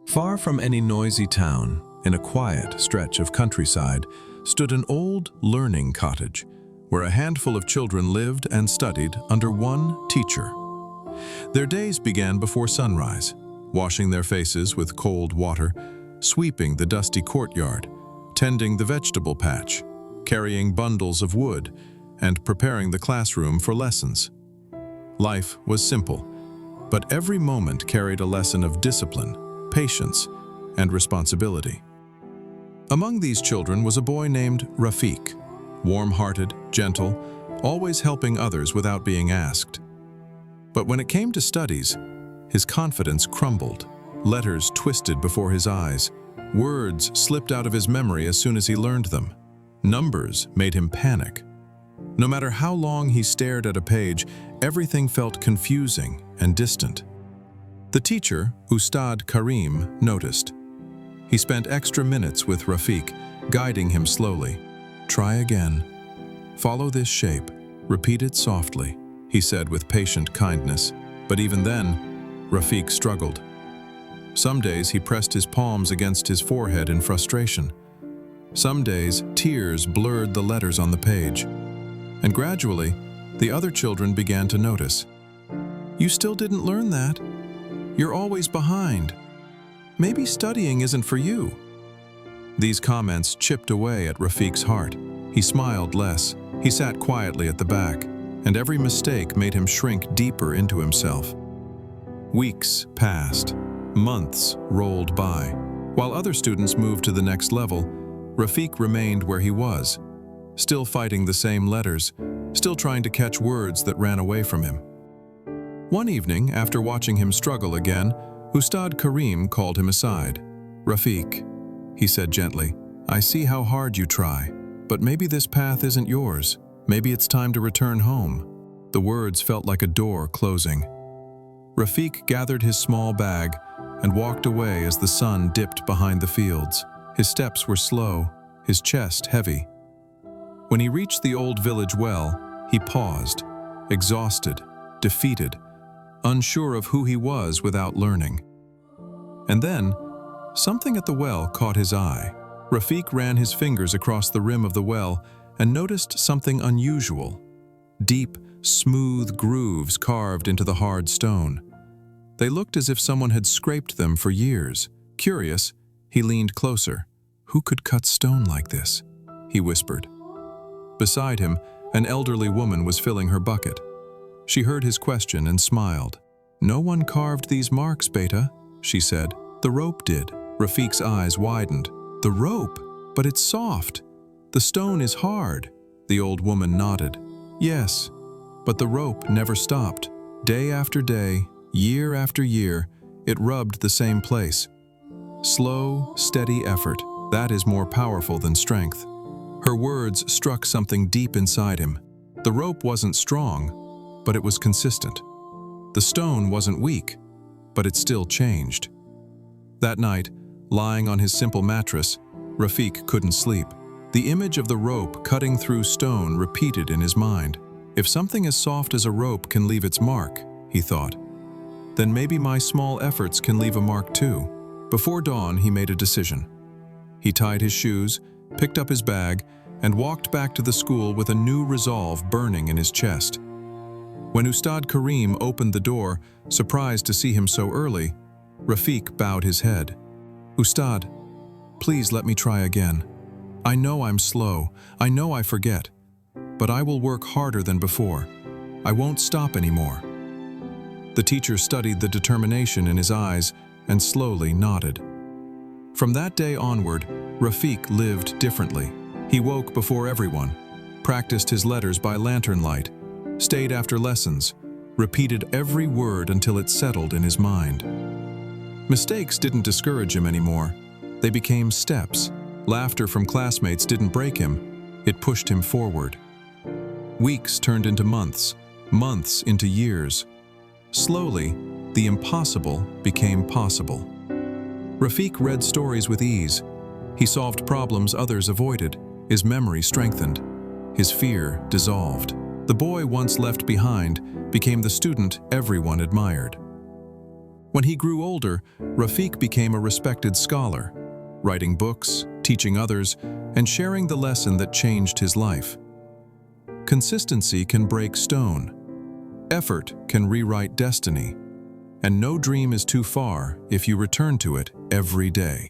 Far from any noisy town, in a quiet stretch of countryside, stood an old learning cottage, where a handful of children lived and studied under one teacher. Their days began before sunrise, washing their faces with cold water, sweeping the dusty courtyard, tending the vegetable patch, carrying bundles of wood, and preparing the classroom for lessons. Life was simple, but every moment carried a lesson of discipline, patience, and responsibility. Among these children was a boy named Rafiq, warm-hearted, gentle, always helping others without being asked. But when it came to studies, his confidence crumbled, letters twisted before his eyes, words slipped out of his memory as soon as he learned them. Numbers made him panic. No matter how long he stared at a page, everything felt confusing and distant. The teacher, Ustad Karim, noticed. He spent extra minutes with Rafiq, guiding him slowly. "Try again. Follow this shape. Repeat it softly," he said with patient kindness. But even then, Rafiq struggled. Some days he pressed his palms against his forehead in frustration. Some days, tears blurred the letters on the page. And gradually, the other children began to notice. "You still didn't learn that. You're always behind. Maybe studying isn't for you." These comments chipped away at Rafiq's heart. He smiled less. He sat quietly at the back, and every mistake made him shrink deeper into himself. Weeks passed. Months rolled by. While other students moved to the next level, Rafiq remained where he was, still fighting the same letters, still trying to catch words that ran away from him. One evening, after watching him struggle again, Ustad Karim called him aside. "Rafiq," he said gently, "I see how hard you try, but maybe this path isn't yours. Maybe it's time to return home." The words felt like a door closing. Rafiq gathered his small bag and walked away as the sun dipped behind the fields. His steps were slow, his chest heavy. When he reached the old village well, he paused, exhausted, defeated, unsure of who he was without learning. And then, something at the well caught his eye. Rafiq ran his fingers across the rim of the well and noticed something unusual. Deep, smooth grooves carved into the hard stone. They looked as if someone had scraped them for years. Curious, he leaned closer. "Who could cut stone like this?" he whispered. Beside him, an elderly woman was filling her bucket. She heard his question and smiled. "No one carved these marks, Beta," she said. "The rope did." Rafiq's eyes widened. "The rope? But it's soft. The stone is hard." The old woman nodded. "Yes, but the rope never stopped. Day after day, year after year, it rubbed the same place. Slow, steady effort, that is more powerful than strength." Her words struck something deep inside him. The rope wasn't strong, but it was consistent. The stone wasn't weak, but it still changed. That night, lying on his simple mattress, Rafiq couldn't sleep. The image of the rope cutting through stone repeated in his mind. If something as soft as a rope can leave its mark, he thought, then maybe my small efforts can leave a mark too. Before dawn, he made a decision. He tied his shoes, picked up his bag, and walked back to the school with a new resolve burning in his chest. When Ustad Karim opened the door, surprised to see him so early, Rafiq bowed his head. "Ustad, please let me try again. I know I'm slow, I know I forget, but I will work harder than before. I won't stop anymore." The teacher studied the determination in his eyes and slowly nodded. From that day onward, Rafiq lived differently. He woke before everyone, practiced his letters by lantern light, stayed after lessons, repeated every word until it settled in his mind. Mistakes didn't discourage him anymore. They became steps. Laughter from classmates didn't break him. It pushed him forward. Weeks turned into months, months into years. Slowly, the impossible became possible. Rafiq read stories with ease. He solved problems others avoided. His memory strengthened. His fear dissolved. The boy once left behind became the student everyone admired. When he grew older, Rafiq became a respected scholar, writing books, teaching others, and sharing the lesson that changed his life. Consistency can break stone. Effort can rewrite destiny. And no dream is too far if you return to it every day.